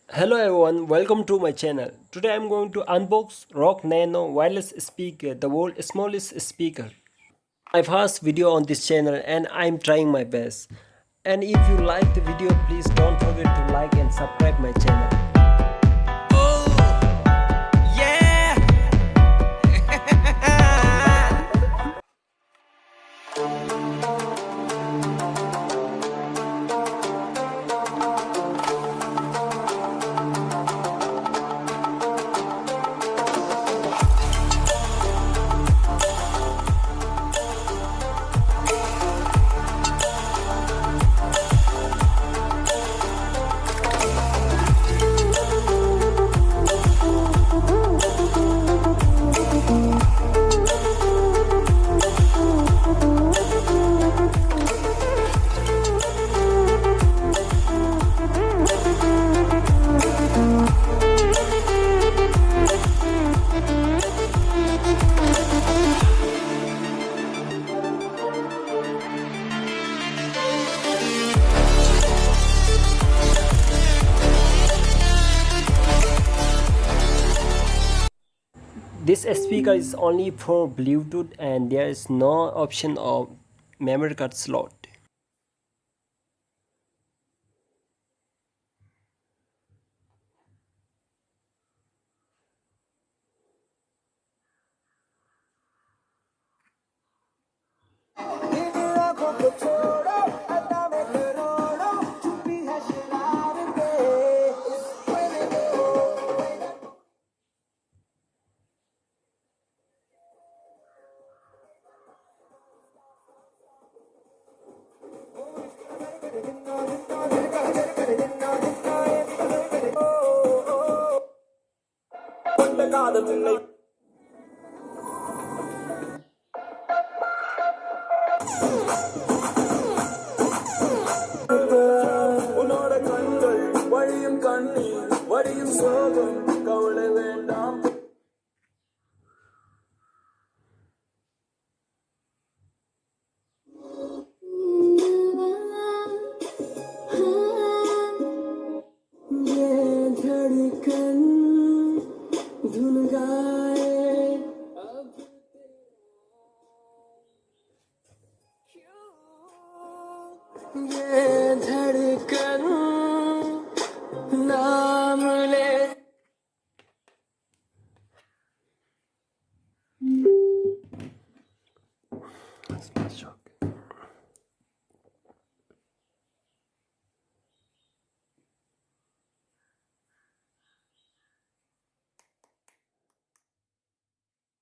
Hello everyone, welcome to my channel. Today I'm going to unbox ROG Nano wireless speaker, the world's smallest speaker. My first video on this channel and I'm trying my best. And if you like the video, please don't forget to like and subscribe my channel. This speaker is only for Bluetooth and there is no option of memory card slot. உன்னோட கண்கள் வழியும் கண்ணீர் வழியும் சோகம் கவலை வேண்டாம். ये धड़कन